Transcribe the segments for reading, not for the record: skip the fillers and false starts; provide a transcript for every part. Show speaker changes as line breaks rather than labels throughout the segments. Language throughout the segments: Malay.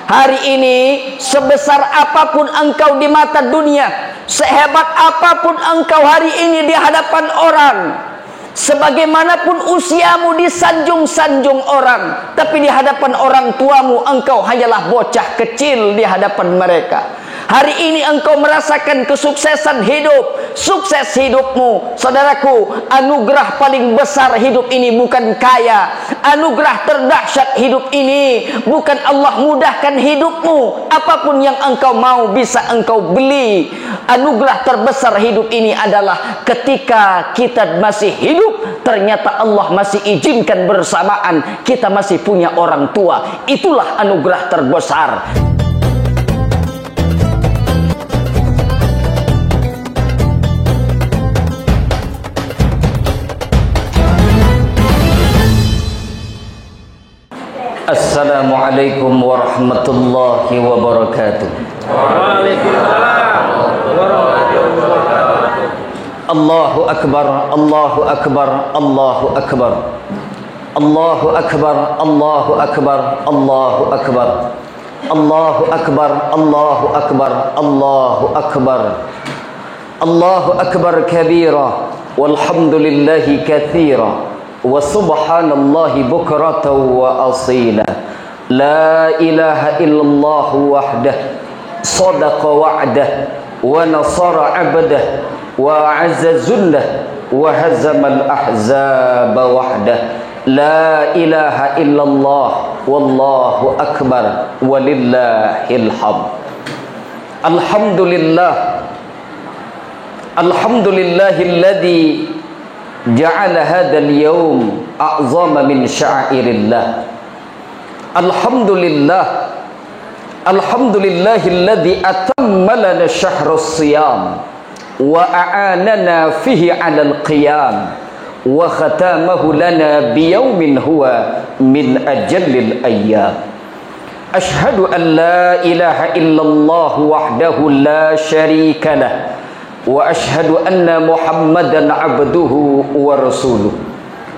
Hari ini sebesar apapun engkau di mata dunia, sehebat apapun engkau hari ini di hadapan orang, sebagaimanapun usiamu disanjung-sanjung orang, tapi di hadapan orang tuamu engkau hanyalah bocah kecil di hadapan mereka. Hari ini engkau merasakan kesuksesan hidup, sukses hidupmu. Saudaraku, anugerah paling besar hidup ini bukan kaya. Anugerah terdahsyat hidup ini bukan Allah mudahkan hidupmu. Apapun yang engkau mau bisa engkau beli. Anugerah terbesar hidup ini adalah ketika kita masih hidup, ternyata Allah masih izinkan bersamaan kita masih punya orang tua. Itulah anugerah terbesar. Assalamualaikum warahmatullahi wabarakatuh.
Waalaikumsalam warahmatullahi wabarakatuh.
Allahu akbar, Allahu akbar, Allahu akbar. Allahu akbar, Allahu akbar, Allahu akbar. Allahu akbar, Allahu akbar, Allahu akbar. Allahu akbar kabira, walhamdulillahi katsira. Wa subhanallahi bukratan wa asila. La ilaha illallah wahdah, sadaqa wa'dah, wa nasara 'abdah, wa 'azza zullah, wa hazama al-ahzaba wahdah. La ilaha illallah wallahu akbar walillahil hamd. Alhamdulillah, alhamdulillahilladzi ja'ala hadzal yawm a'zama min sya'airillah. Alhamdulillah, alhamdulillahilladzi atamma lana syahrus shiyam wa a'anana fihi 'alal qiyam wa khatamahu lana biyawmin huwa min ajallil ayyam. Ashhadu an la ilaha illallah wahdahu la syarika lah wa ashhadu anna Muhammadan abduhu wa rasuluh.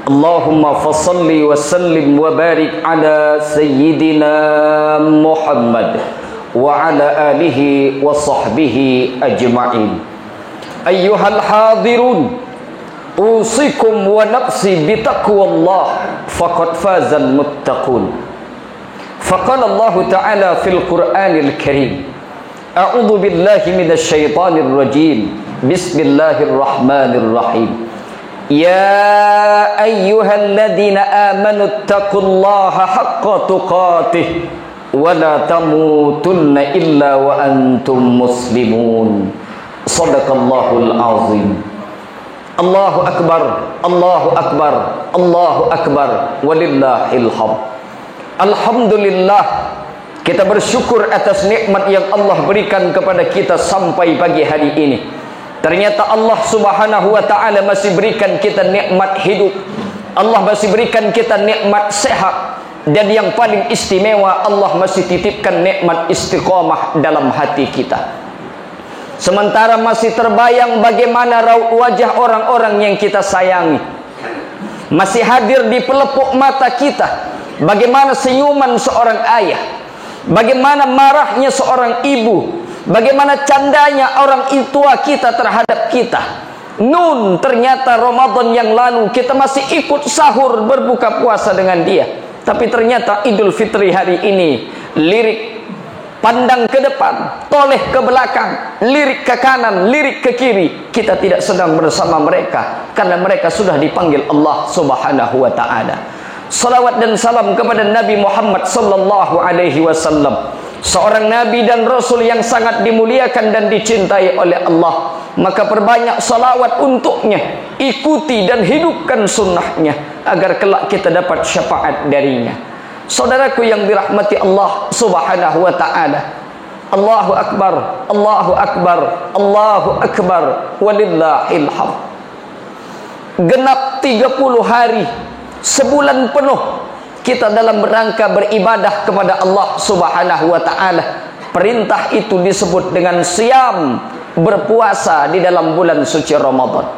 Allahumma fasalli wa sallim wa barik ala sayyidina Muhammad wa ala alihi wa sahbihi ajma'in. Ayyuhal hadirun, usikum wa nafsi bitaqwallah faqad fazal muttaqun. Faqala Allah ta'ala fil Qur'anil Karim, a'udzu billahi minasy syaithanir rajim. Bismillahirrahmanirrahim. Ya ayyuhalladzina amanu taqullaha haqqa tuqatih wa la tamutunna illa wa antum muslimun. Shadaqallahul azim. Allahu akbar, Allahu akbar, Allahu akbar walillahil hamd. Alhamdulillah, kita bersyukur atas nikmat yang Allah berikan kepada kita sampai pagi hari ini. Ternyata Allah subhanahu wa ta'ala masih berikan kita nikmat hidup. Allah masih berikan kita nikmat sehat. Dan yang paling istimewa, Allah masih titipkan nikmat istiqamah dalam hati kita. Sementara masih terbayang bagaimana raut wajah orang-orang yang kita sayangi. Masih hadir di pelepuk mata kita bagaimana senyuman seorang ayah, bagaimana marahnya seorang ibu, bagaimana candanya orang tua kita terhadap kita. Nun, ternyata Ramadan yang lalu kita masih ikut sahur berbuka puasa dengan dia. Tapi ternyata Idul Fitri hari ini, lirik pandang ke depan, toleh ke belakang, lirik ke kanan, lirik ke kiri, kita tidak sedang bersama mereka karena mereka sudah dipanggil Allah subhanahu wa ta'ala. Salawat dan salam kepada Nabi Muhammad sallallahu alaihi wasallam, seorang nabi dan rasul yang sangat dimuliakan dan dicintai oleh Allah. Maka perbanyak salawat untuknya, ikuti dan hidupkan sunnahnya agar kelak kita dapat syafaat darinya. Saudaraku yang dirahmati Allah subhanahu wa ta'ala, Allahu akbar, Allahu akbar, Allahu akbar walillahil hamd. Genap 30 hari, sebulan penuh kita dalam rangka beribadah kepada Allah subhanahu wa ta'ala. Perintah itu disebut dengan siyam, berpuasa di dalam bulan suci Ramadan.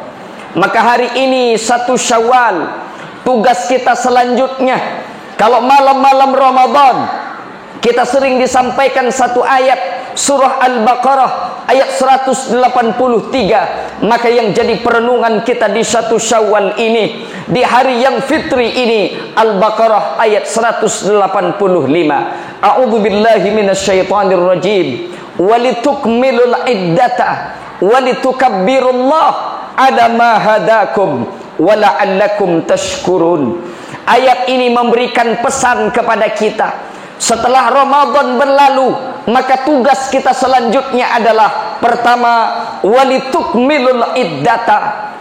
Maka hari ini 1 Syawal, tugas kita selanjutnya, kalau malam-malam Ramadan Kita sering disampaikan satu ayat surah Al-Baqarah ayat 183. Maka yang jadi perenungan kita di 1 Syawal ini, di hari yang fitri ini, Al-Baqarah ayat 185. A'udzu billahi minasyaitonir rajim. Walitukmilul iddata walitukabbirullaha ala ma hadakum wa la'allakum tashkurun. Ayat ini memberikan pesan kepada kita. Setelah Ramadan berlalu, maka tugas kita selanjutnya adalah pertama, walitukmilul iddata.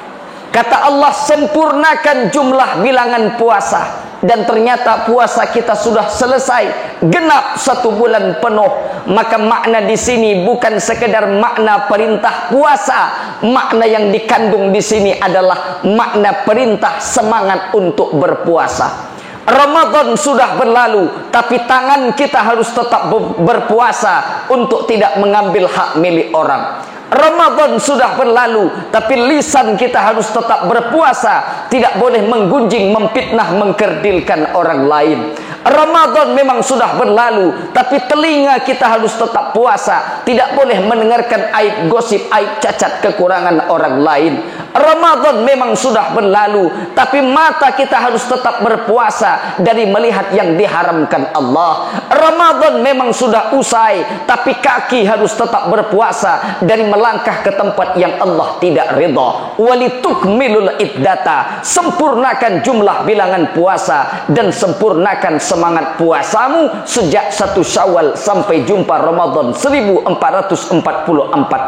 Kata Allah, sempurnakan jumlah bilangan puasa. Dan ternyata puasa kita sudah selesai, genap 1 bulan penuh. Maka makna di sini bukan sekedar makna perintah puasa. Makna yang dikandung di sini adalah makna perintah semangat untuk berpuasa. Ramadan sudah berlalu, tapi tangan kita harus tetap berpuasa untuk tidak mengambil hak milik orang. Ramadan sudah berlalu, tapi lisan kita harus tetap berpuasa, tidak boleh menggunjing, memfitnah, mengkerdilkan orang lain. Ramadan memang sudah berlalu, tapi telinga kita harus tetap puasa, tidak boleh mendengarkan aib gosip, aib cacat, kekurangan orang lain. Ramadan memang sudah berlalu, tapi mata kita harus tetap berpuasa dari melihat yang diharamkan Allah. Ramadan memang sudah usai, tapi kaki harus tetap berpuasa dari melangkah ke tempat yang Allah tidak ridha. Walitukmilul iddata, sempurnakan jumlah bilangan puasa dan sempurnakan semangat puasamu sejak 1 Syawal sampai jumpa Ramadan 1444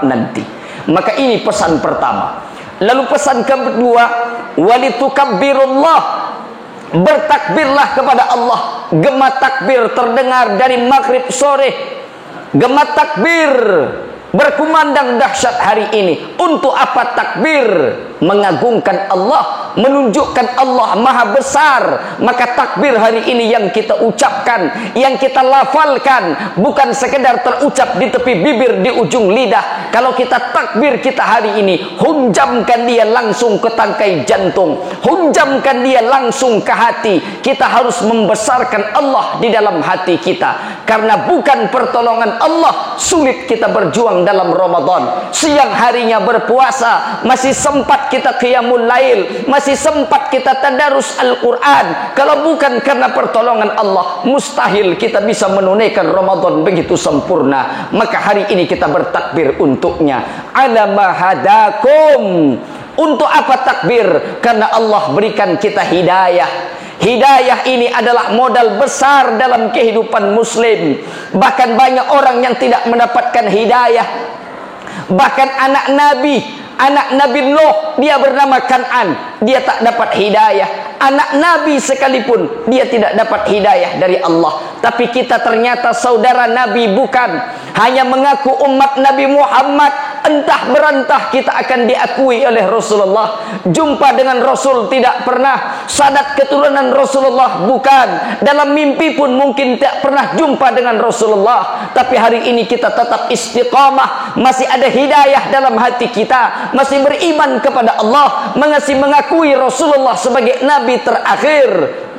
nanti. Maka ini pesan pertama. Lalu pesan kedua, walitukabbirullah, bertakbirlah kepada Allah. Gema takbir terdengar dari maghrib sore. Gema takbir berkumandang dahsyat hari ini. Untuk apa takbir? Mengagungkan Allah, menunjukkan Allah maha besar. Maka takbir hari ini yang kita ucapkan, yang kita lafalkan, bukan sekedar terucap di tepi bibir, di ujung lidah. Kalau kita takbir kita hari ini, hunjamkan dia langsung ke tangkai jantung, hunjamkan dia langsung ke hati. Kita harus membesarkan Allah di dalam hati kita. Karena bukan pertolongan Allah, sulit kita berjuang dalam Ramadan. Siang harinya berpuasa, masih sempat kita qiyamul lail, masih sempat kita tadarus Al-Quran. Kalau bukan karena pertolongan Allah, mustahil kita bisa menunaikan Ramadan begitu sempurna. Maka hari ini kita bertakbir untuknya. Ala ma hadakum. Untuk apa takbir? Karena Allah berikan kita hidayah. Hidayah ini adalah modal besar dalam kehidupan muslim. Bahkan banyak orang yang tidak mendapatkan hidayah. Bahkan anak Nabi Nuh, dia bernama Kan'an, dia tak dapat hidayah. Anak Nabi sekalipun, dia tidak dapat hidayah dari Allah. Tapi kita ternyata saudara Nabi bukan. Hanya mengaku umat Nabi Muhammad, entah berantah kita akan diakui oleh Rasulullah. Jumpa dengan Rasul tidak pernah. Sadat keturunan Rasulullah bukan. Dalam mimpi pun mungkin tak pernah jumpa dengan Rasulullah. Tapi hari ini kita tetap istiqamah, masih ada hidayah dalam hati kita, masih beriman kepada Allah, masih mengakui Rasulullah sebagai Nabi terakhir.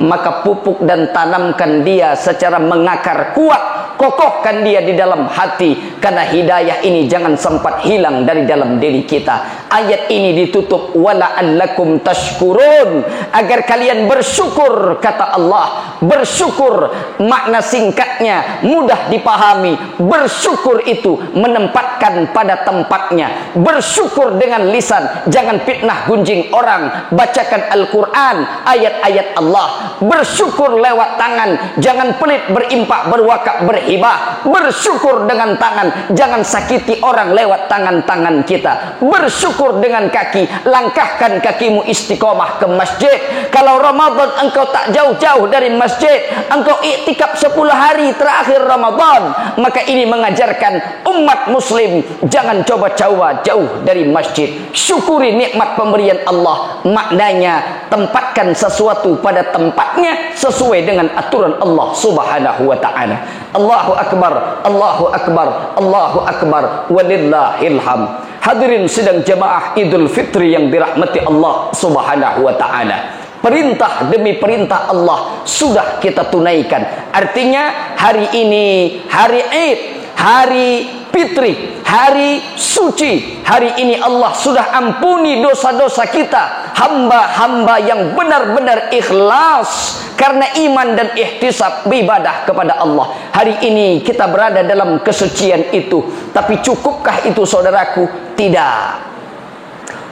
Maka pupuk dan tanamkan dia secara mengakar kuat, kokohkan dia di dalam hati. Karena hidayah ini jangan sempat hilang dari dalam diri kita. Ayat ini ditutup wala'allakum tashkurun, agar kalian bersyukur. Kata Allah, bersyukur makna singkatnya mudah dipahami. Bersyukur itu menempatkan pada tempatnya. Bersyukur dengan lisan, jangan fitnah gunjing orang. Bacakan Al-Quran, ayat-ayat Allah. Bersyukur lewat tangan, jangan pelit, berimpak, berwakaf, berhibah. Bersyukur dengan tangan, jangan sakiti orang lewat tangan-tangan kita. Bersyukur dengan kaki, langkahkan kakimu istiqomah ke masjid. Kalau Ramadan engkau tak jauh-jauh dari masjid, engkau iktikaf 10 hari terakhir Ramadan, maka ini mengajarkan umat muslim jangan coba-coba jauh dari masjid. Syukuri nikmat pemberian Allah. Maknanya tempatkan sesuatu pada tempatnya sesuai dengan aturan Allah Subhanahu wa ta'ala. Allahu akbar, Allahu akbar, Allahu akbar, walillahil hamd. Hadirin sidang jamaah Idul Fitri yang dirahmati Allah Subhanahu wa ta'ala. perintah demi perintah Allah sudah kita tunaikan. Artinya hari ini hari Id, hari Fitri, hari suci. Hari ini Allah sudah ampuni dosa-dosa kita, hamba-hamba yang benar-benar ikhlas karena iman dan ihtisab beribadah kepada Allah. Hari ini kita berada dalam kesucian itu. Tapi cukupkah itu saudaraku? Tidak.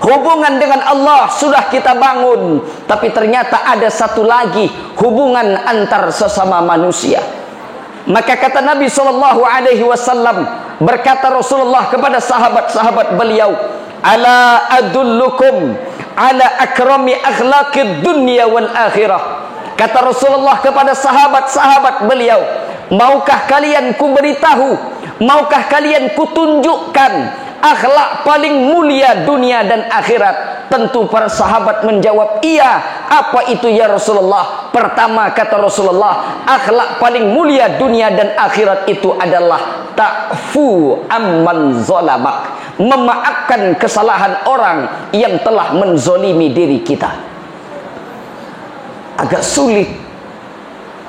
Hubungan dengan Allah sudah kita bangun, tapi ternyata ada satu lagi hubungan antar sesama manusia. Maka kata Nabi SAW, berkata Rasulullah kepada sahabat-sahabat beliau, ala adullukum ala akrami akhlaqid dunya wal akhirah. Kata Rasulullah kepada sahabat-sahabat beliau, maukah kalian kuberitahu, maukah kalian kutunjukkan akhlak paling mulia dunia dan akhirat? Tentu para sahabat menjawab, iya. Apa itu ya Rasulullah? Pertama kata Rasulullah, akhlak paling mulia dunia dan akhirat itu adalah ta'fu amman zalamak, memaafkan kesalahan orang yang telah menzolimi diri kita. Agak sulit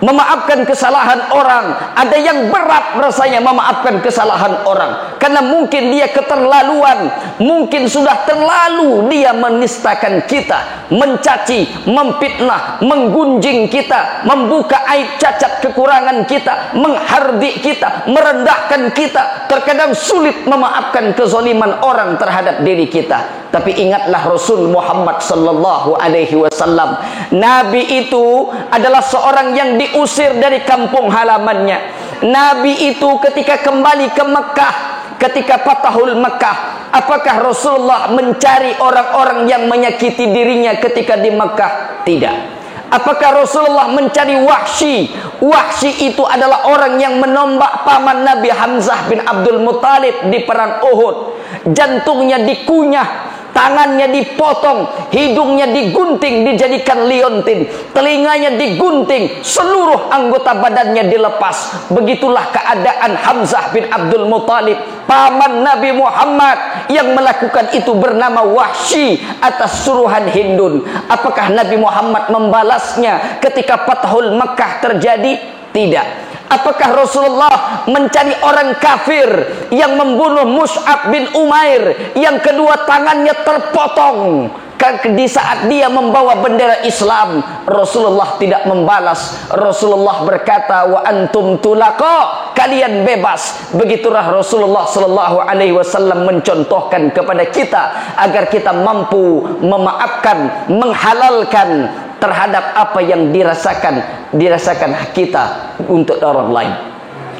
memaafkan kesalahan orang. Ada yang berat rasanya memaafkan kesalahan orang, karena mungkin dia keterlaluan, mungkin sudah terlalu dia menistakan kita, mencaci, memfitnah, menggunjing kita, membuka aib cacat kekurangan kita, menghardik kita, merendahkan kita. Terkadang sulit memaafkan kezaliman orang terhadap diri kita. Tapi ingatlah Rasul Muhammad sallallahu alaihi wasallam, Nabi itu adalah seorang yang diusir dari kampung halamannya. Nabi itu ketika kembali ke Mekah, ketika Fathul Mekah, apakah Rasulullah mencari orang-orang yang menyakiti dirinya ketika di Mekah? Tidak. Apakah Rasulullah mencari Wahsy? Wahsy itu adalah orang yang menombak paman Nabi Hamzah bin Abdul Muthalib di perang Uhud. Jantungnya dikunyah, tangannya dipotong, hidungnya digunting dijadikan liontin, telinganya digunting, seluruh anggota badannya dilepas. Begitulah keadaan Hamzah bin Abdul Muthalib, paman Nabi Muhammad, yang melakukan itu bernama Wahsy atas suruhan Hindun. Apakah Nabi Muhammad membalasnya ketika Fathul Makkah terjadi? Tidak. Apakah Rasulullah mencari orang kafir yang membunuh Mus'ab bin Umair, yang kedua tangannya terpotong di saat dia membawa bendera Islam? Rasulullah tidak membalas. Rasulullah berkata, wa antum tulaqa, kalian bebas. Begitulah Rasulullah sallallahu alaihi wasallam mencontohkan kepada kita agar kita mampu memaafkan, menghalalkan terhadap apa yang dirasakan kita untuk orang lain.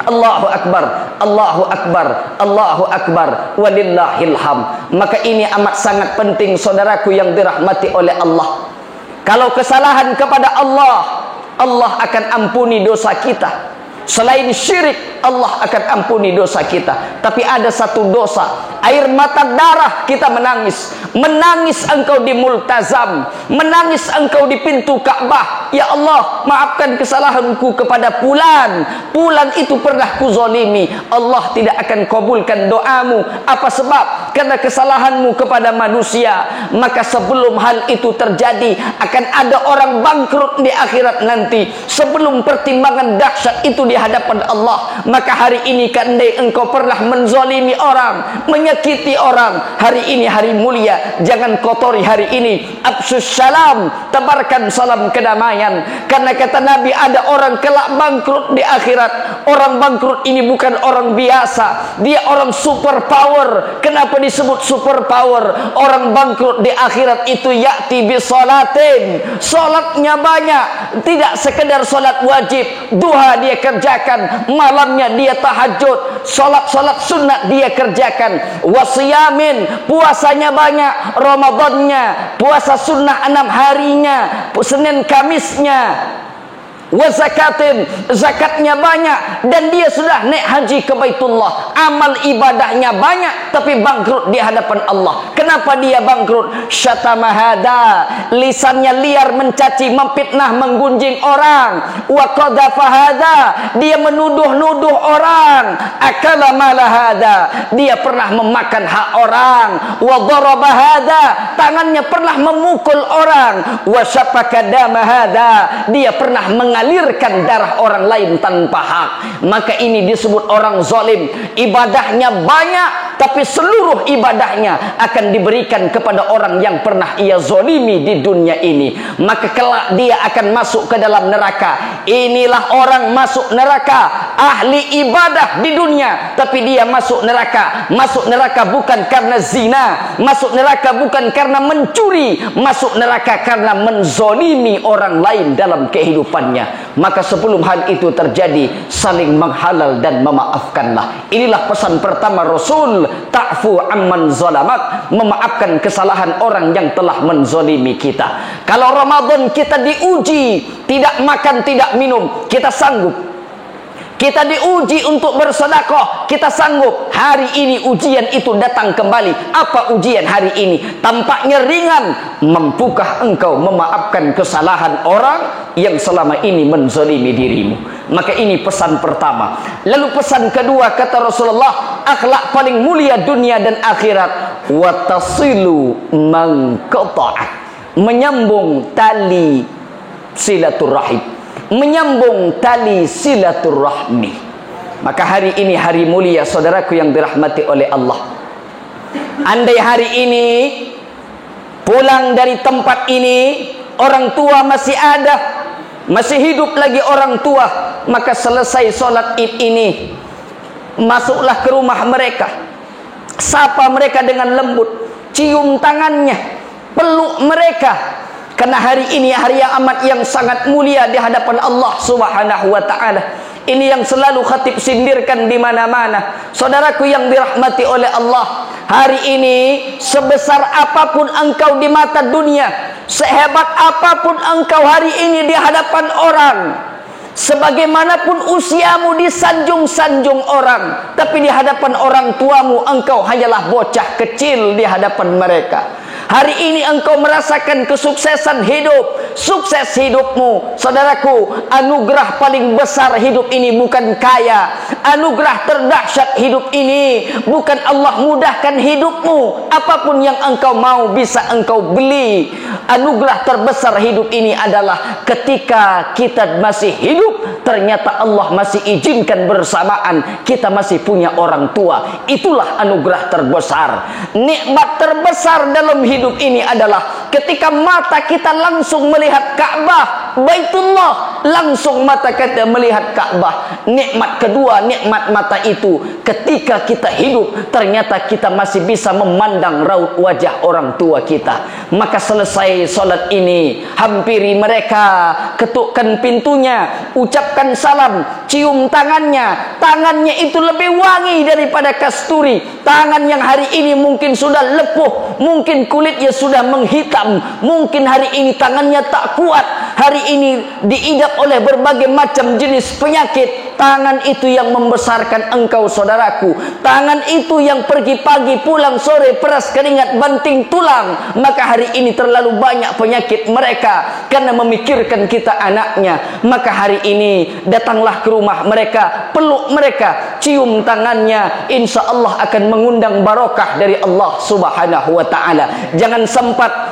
Allahu Akbar, Allahu Akbar, Allahu Akbar, walillahil hamd. Maka ini amat sangat penting saudaraku yang dirahmati oleh Allah. Kalau kesalahan kepada Allah, Allah akan ampuni dosa kita. Selain syirik, Allah akan ampuni dosa kita. Tapi ada satu dosa, air mata darah kita menangis. Menangis engkau di multazam, menangis engkau di pintu Ka'bah. Ya Allah, maafkan kesalahanku kepada fulan. Fulan itu pernah kuzalimi. Allah tidak akan kabulkan doamu. Apa sebab? Karena kesalahanmu kepada manusia. Maka sebelum hal itu terjadi, akan ada orang bangkrut di akhirat nanti. Sebelum pertimbangan dahsyat itu di hadapan Allah. Maka hari ini kandai engkau pernah menzalimi orang, menyakiti orang, hari ini hari mulia, jangan kotori hari ini. Afsus salam, tebarkan salam kedamaian. Karena kata Nabi, ada orang kelak bangkrut di akhirat. Orang bangkrut ini bukan orang biasa, dia orang super power. Kenapa disebut super power? Orang bangkrut di akhirat itu ya'ti bi salatin, salatnya banyak, tidak sekedar salat wajib, duha dia kerjakan, malamnya dia tahajud, salat-salat sunat dia kerjakan, wasiyamin, puasanya banyak, Ramadannya, puasa sunnah 6 harinya, Senin Kamisnya, wa zakatin, zakatnya banyak, dan dia sudah naik haji ke Baitullah, amal ibadahnya banyak, tapi bangkrut di hadapan Allah. Kenapa dia bangkrut? Syatama hada, lisannya liar, mencaci, memfitnah, menggunjing orang. Wa qadhafa hada, dia menuduh-nuduh orang. Akala mala hada, dia pernah memakan hak orang. Wa daraba hada, tangannya pernah memukul orang. Wa syafaka dama hada, dia pernah mengalirkan darah orang lain tanpa hak. Maka ini disebut orang zalim. Ibadahnya banyak, tapi seluruh ibadahnya akan diberikan kepada orang yang pernah ia zalimi di dunia ini. Maka kelak dia akan masuk ke dalam neraka. Inilah orang masuk neraka, ahli ibadah di dunia, tapi dia masuk neraka. Masuk neraka bukan karena zina, masuk neraka bukan karena mencuri, masuk neraka karena menzalimi orang lain dalam kehidupannya. Maka sebelum hal itu terjadi, saling menghalal dan memaafkanlah. Inilah pesan pertama Rasul, ta'fu amman zalamak, memaafkan kesalahan orang yang telah menzalimi kita. Kalau Ramadan kita diuji, tidak makan, tidak minum, kita sanggup. Kita diuji untuk bersedekah, kita sanggup. Hari ini ujian itu datang kembali. Apa ujian hari ini? Tampaknya ringan. Mampukah engkau memaafkan kesalahan orang yang selama ini menzalimi dirimu? Maka ini pesan pertama. Lalu pesan kedua, kata Rasulullah, akhlak paling mulia dunia dan akhirat, wa tasilu man qata'a, menyambung tali silaturahim, menyambung tali silaturahmi. Maka hari ini hari mulia, saudaraku yang dirahmati oleh Allah. Andai hari ini pulang dari tempat ini, orang tua masih ada, masih hidup lagi orang tua, maka selesai sholat id ini, masuklah ke rumah mereka, sapa mereka dengan lembut, cium tangannya, peluk mereka. Karena hari ini hari yang amat yang sangat mulia di hadapan Allah Subhanahu wa taala. Ini yang selalu khatib sindirkan di mana-mana. Saudaraku yang dirahmati oleh Allah, hari ini sebesar apapun engkau di mata dunia, sehebat apapun engkau hari ini di hadapan orang, sebagaimanapun usiamu disanjung-sanjung orang, tapi di hadapan orang tuamu engkau hanyalah bocah kecil di hadapan mereka. Hari ini engkau merasakan kesuksesan hidup, sukses hidupmu. Saudaraku, anugerah paling besar hidup ini bukan kaya. Anugerah terdahsyat hidup ini bukan Allah mudahkan hidupmu, apapun yang engkau mau bisa engkau beli. Anugerah terbesar hidup ini adalah ketika kita masih hidup, ternyata Allah masih izinkan bersamaan kita masih punya orang tua. Itulah anugerah terbesar. Nikmat terbesar dalam hidup ini adalah ketika mata kita langsung melihat Ka'bah, Baitullah, langsung mata kita melihat Ka'bah. Nikmat kedua, nikmat mata itu ketika kita hidup, ternyata kita masih bisa memandang raut wajah orang tua kita. Maka selesai solat ini, hampiri mereka, ketukkan pintunya, ucapkan salam, cium tangannya. Tangannya itu lebih wangi daripada kasturi. Tangan yang hari ini mungkin sudah lepuh, mungkin kulitnya sudah menghitam, mungkin hari ini tangannya tak kuat, hari ini diidap oleh berbagai macam jenis penyakit. Tangan itu yang membesarkan engkau, saudaraku. Tangan itu yang pergi pagi pulang sore peras keringat banting tulang. Maka hari ini terlalu banyak penyakit mereka karena memikirkan kita anaknya. Maka hari ini datanglah ke rumah mereka, peluk mereka, cium tangannya. Insya Allah akan mengundang barokah dari Allah Subhanahu wa ta'ala. Jangan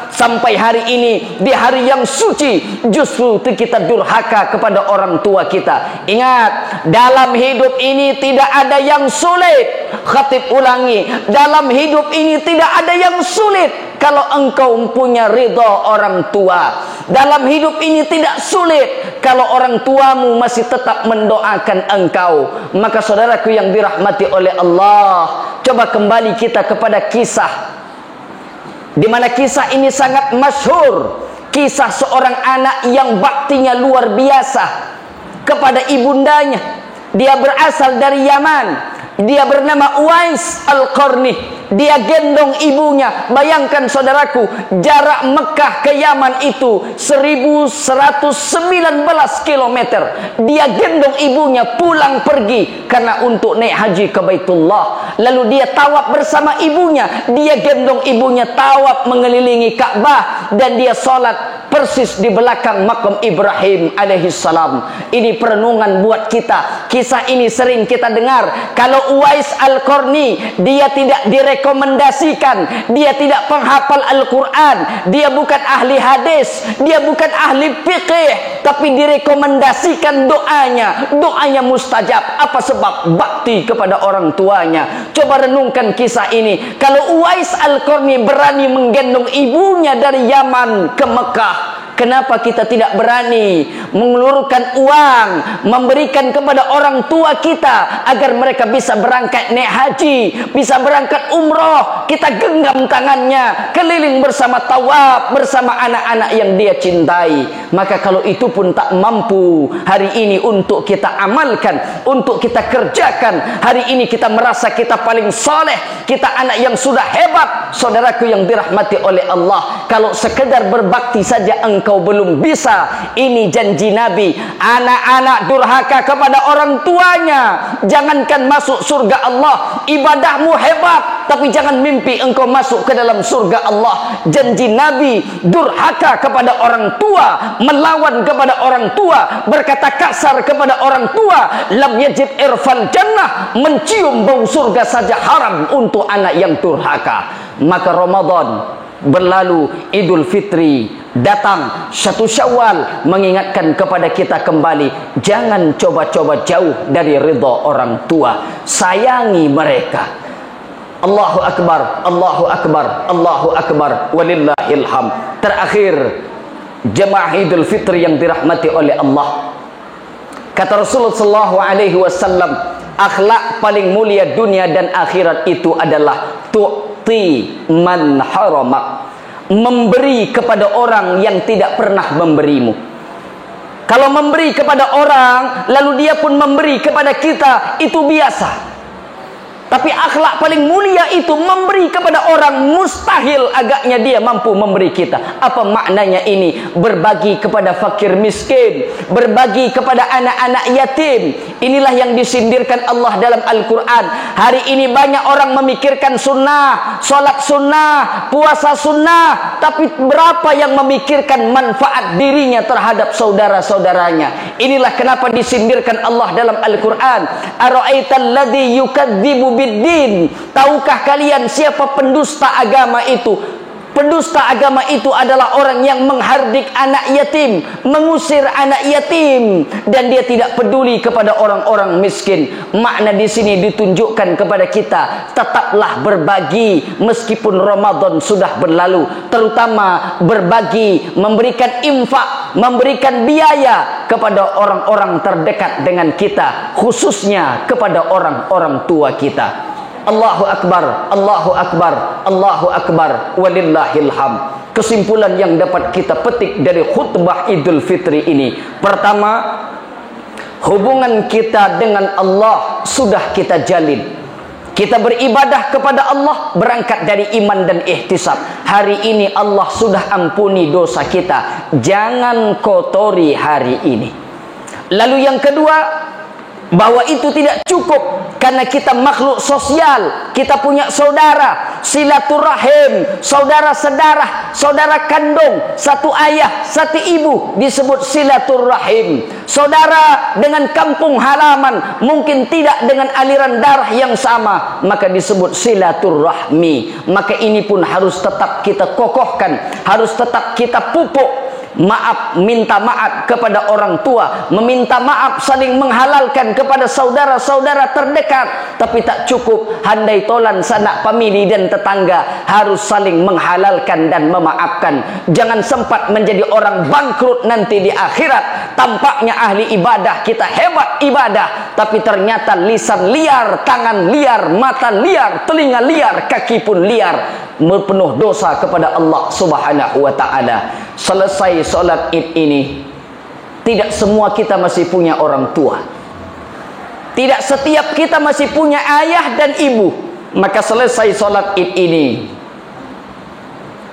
sampai hari ini, di hari yang suci, justru kita durhaka kepada orang tua kita. Ingat, dalam hidup ini tidak ada yang sulit. Khatib ulangi, dalam hidup ini tidak ada yang sulit kalau engkau punya ridha orang tua. Dalam hidup ini tidak sulit kalau orang tuamu masih tetap mendoakan engkau. Maka saudaraku yang dirahmati oleh Allah, coba kembali kita kepada kisah, di mana kisah ini sangat masyhur. Kisah seorang anak yang baktinya luar biasa kepada ibundanya. Dia berasal dari Yaman. Dia bernama Uwais Al-Qarni. Dia gendong ibunya. Bayangkan saudaraku, jarak Mekah ke Yaman itu 1119 km. Dia gendong ibunya pulang pergi karena untuk naik haji ke Baitullah. Lalu dia tawaf bersama ibunya. Dia gendong ibunya tawaf mengelilingi Ka'bah, dan dia sholat persis di belakang makam Ibrahim alaihissalam. Ini perenungan buat kita. Kisah ini sering kita dengar. Kalau Uwais Al-Qarni, dia tidak direkomendasikan, dia tidak penghafal Al-Quran, dia bukan ahli hadis, dia bukan ahli fikih, tapi direkomendasikan doanya mustajab. Apa sebab? Bakti kepada orang tuanya. Coba renungkan kisah ini. Kalau Uwais Al-Qarni berani menggendong ibunya dari Yaman ke Mekah, kenapa kita tidak berani mengeluarkan uang, memberikan kepada orang tua kita agar mereka bisa berangkat naik haji, bisa berangkat umroh? Kita genggam tangannya, keliling bersama tawaf bersama anak-anak yang dia cintai. Maka kalau itu pun tak mampu hari ini untuk kita amalkan, untuk kita kerjakan, hari ini kita merasa kita paling soleh, kita anak yang sudah hebat. Saudaraku yang dirahmati oleh Allah, kalau sekedar berbakti saja engkau belum bisa, ini janji Nabi. Anak-anak durhaka kepada orang tuanya, jangankan masuk surga Allah, ibadahmu hebat, tapi jangan mimpi engkau masuk ke dalam surga Allah. Janji Nabi, durhaka kepada orang tua, melawan kepada orang tua, berkata kasar kepada orang tua, lam yajid irfal jannah, mencium bau surga saja haram untuk anak yang durhaka. Maka Ramadan berlalu, Idul Fitri datang, 1 Syawal mengingatkan kepada kita kembali, jangan coba-coba jauh dari ridha orang tua, sayangi mereka. Allahu Akbar, Allahu Akbar, Allahu Akbar, walillahil hamd. Terakhir, jemaah Idul Fitri yang dirahmati oleh Allah, kata Rasulullah sallallahu alaihi wasallam, akhlak paling mulia dunia dan akhirat itu adalah tu'ti man haramak, memberi kepada orang yang tidak pernah memberimu. Kalau memberi kepada orang lalu dia pun memberi kepada kita, itu biasa. Tapi akhlak paling mulia itu memberi kepada orang, mustahil agaknya dia mampu memberi kita. Apa maknanya ini? Berbagi kepada fakir miskin, berbagi kepada anak-anak yatim. Inilah yang disindirkan Allah dalam Al-Quran. Hari ini banyak orang memikirkan sunnah, sholat sunnah, puasa sunnah, tapi berapa yang memikirkan manfaat dirinya terhadap saudara-saudaranya? Inilah kenapa disindirkan Allah dalam Al-Quran. Ara'aital ladzi yukadzibu biddin, tahukah kalian siapa pendusta agama itu? Pendusta agama itu adalah orang yang menghardik anak yatim, mengusir anak yatim, dan dia tidak peduli kepada orang-orang miskin. Makna di sini ditunjukkan kepada kita, tetaplah berbagi meskipun Ramadan sudah berlalu, terutama berbagi, memberikan infak, memberikan biaya kepada orang-orang terdekat dengan kita, khususnya kepada orang-orang tua kita. Allahu Akbar, Allahu Akbar, Allahu Akbar, walillahil hamd. Kesimpulan yang dapat kita petik dari khutbah Idul Fitri ini, pertama, hubungan kita dengan Allah sudah kita jalin. Kita beribadah kepada Allah berangkat dari iman dan ihtisab. Hari ini Allah sudah ampuni dosa kita, jangan kotori hari ini. Lalu yang kedua, bahwa itu tidak cukup, karena kita makhluk sosial, kita punya saudara, silaturahim, saudara sedarah, saudara kandung, satu ayah, satu ibu, disebut silaturahim. Saudara dengan kampung halaman, mungkin tidak dengan aliran darah yang sama, maka disebut silaturahmi. Maka ini pun harus tetap kita kokohkan, harus tetap kita pupuk. Maaf, minta maaf kepada orang tua, meminta maaf, saling menghalalkan kepada saudara-saudara terdekat. Tapi tak cukup, handai tolan sanak famili dan tetangga, harus saling menghalalkan dan memaafkan. Jangan sempat menjadi orang bangkrut nanti di akhirat. Tampaknya ahli ibadah, kita hebat ibadah, tapi ternyata lisan liar, tangan liar, mata liar, telinga liar, kaki pun liar, penuh dosa kepada Allah Subhanahu wa ta'ala. Selesai solat Id ini, tidak semua kita masih punya orang tua. Tidak setiap kita masih punya ayah dan ibu. Maka selesai sholat id ini,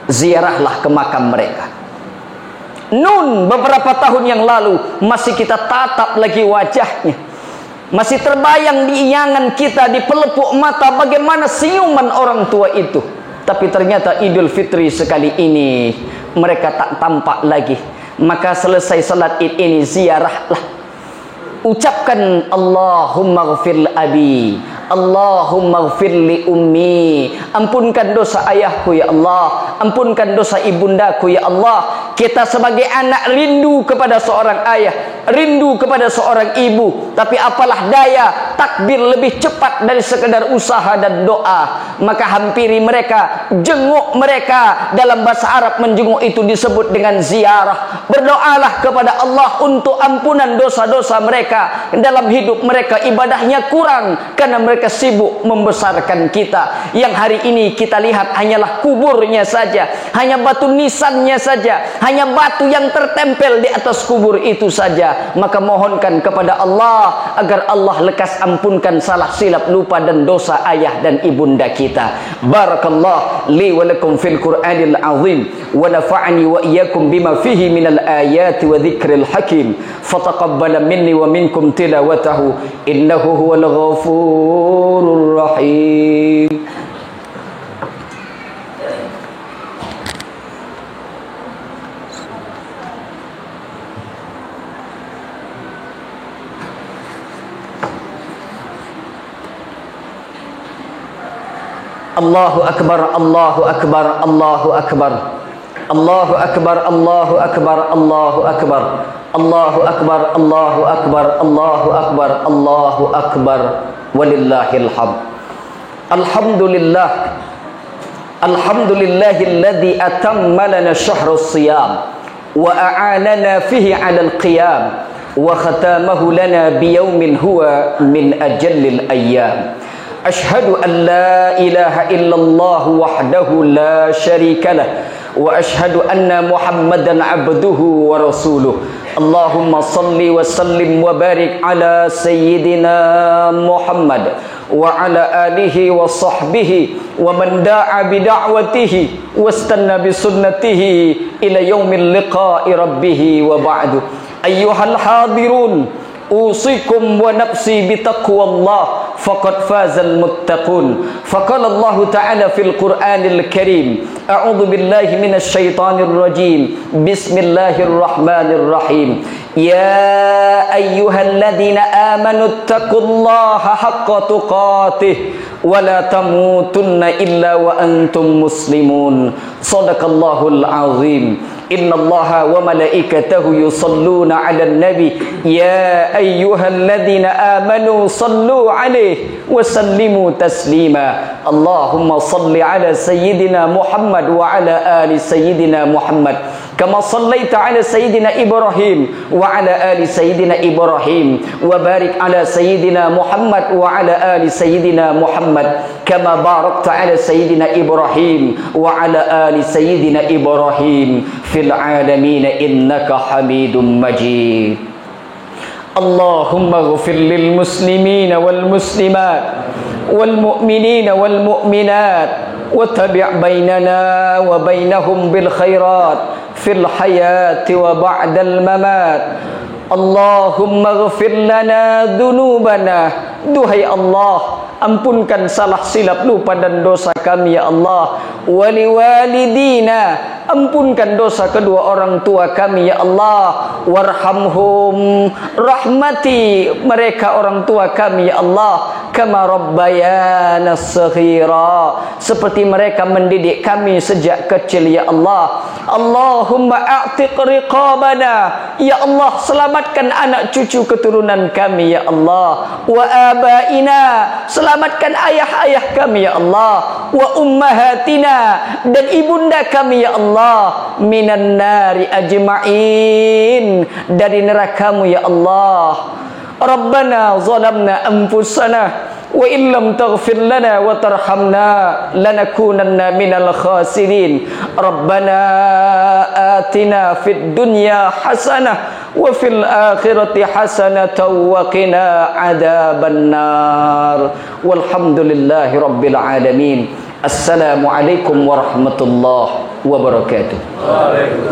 ziarahlah ke makam mereka. Nun, beberapa tahun yang lalu masih kita tatap lagi wajahnya, masih terbayang di iyangan kita, di pelepuk mata bagaimana senyuman orang tua itu. Tapi ternyata Idul Fitri sekali ini mereka tak tampak lagi. Maka selesai salat id ini, ziarahlah, ucapkan Allahumma ghfir abi, Allahumma ghfir li ummi. Ampunkan dosa ayahku ya Allah, ampunkan dosa ibundaku ya Allah. Kita sebagai anak rindu kepada seorang ayah, rindu kepada seorang ibu, tapi apalah daya, takbir lebih cepat dari sekedar usaha dan doa. Maka hampiri mereka, jenguk mereka. Dalam bahasa Arab menjenguk itu disebut dengan ziarah. Berdoalah kepada Allah untuk ampunan dosa-dosa mereka. Dalam hidup mereka ibadahnya kurang karena mereka sibuk membesarkan kita. Yang hari ini kita lihat hanyalah kuburnya saja, hanya batu nisannya saja, hanya batu yang tertempel di atas kubur itu saja. Maka mohonkan kepada Allah agar Allah lekas ampunkan salah silap, lupa dan dosa ayah dan ibunda kita. Barakallah li wa lakum fil Qur'anil azim wa nafa'ani wa iyyakum bima fihi minal ayati wa dzikril hakim. Fataqabbala minni wa minkum tilawatahu innahu huwal ghafurur rahim. Allahu akbar, Allahu akbar, Allahu akbar, Allahu akbar, Allahu akbar, Allahu akbar, Allahu akbar, Allahu akbar, Allahu akbar, Allahu akbar, walillahil hamd. Alhamdulillah, alhamdulillahilladzi atamma lana syahrus shiyam wa a'anana fihi 'alal qiyam wa khatamahu lana biyaumin huwa min ajallil ayyam. Ashhadu an la ilaha illallah wahdahu la syarika lah wa ashhadu anna Muhammadan abduhu wa rasuluh. Allahumma salli wa sallim wa barik ala sayyidina Muhammad wa ala alihi wa sahbihi wa man da'a bi da'watihi wastanna bi sunnatihi ila yaumil liqa'i rabbih wa ba'du. Ayyuhal hadirun, usikum wa nafsi bitaqwallah faqad fazal muttaqun. Faqala Allah Ta'ala fil Qur'anil Karim, a'udzu billahi minasy syaithanir rajim. Bismillahirrahmanirrahim. Ya ayyuhalladzina amanu taqullaha haqqa tuqatih wa la tamutunna illa wa antum muslimun. Shadaqallahul azim. Innallaha wa malaikatahu yusalluna 'alan nabi ya ayyuhalladzina amanu sallu 'alaihi wa sallimu taslima. Allahumma salli 'ala sayyidina Muhammad wa 'ala ali sayyidina Muhammad kama sallaita 'ala sayyidina Ibrahim wa 'ala ali sayyidina Ibrahim wa barik 'ala sayyidina Muhammad wa 'ala ali sayyidina Muhammad kama barakta 'ala sayyidina Ibrahim wa 'ala ali sayyidina Ibrahim fil alamin innaka Hamidum Majid. Allahumma ighfir lil muslimina wal muslimat wal mu'minina wal mu'minat wa tabi' bainana wa bainahum bil khairat fil hayati wa ba'dal mamat. Allahumma ighfir lana dhunubana. Duhai Allah, ampunkan salah silap, lupa dan dosa kami ya Allah. Wali walidina, ampunkan dosa kedua orang tua kami ya Allah. Warhamhum, rahmati mereka orang tua kami ya Allah. Kama rabbayana saghira, seperti mereka mendidik kami sejak kecil ya Allah. Allahumma a'tiq riqabana, ya Allah selamatkan anak cucu keturunan kami ya Allah. Wa abaina, selamatkan ayah-ayah kami ya Allah. Wa ummahatina, dan ibunda kami ya Allah. Minan nari ajma'in, dari neraka-Mu ya Allah. Rabbana zalamna anfusana wa illam taghfir lana wa tarhamna lanakunanna minal khasirin. Rabbana atina fid dunya hasanah wa fil akhirati hasanatan wa qina adzaban nar. Walhamdulillahi rabbil alamin. Assalamualaikum warahmatullahi wabarakatuh.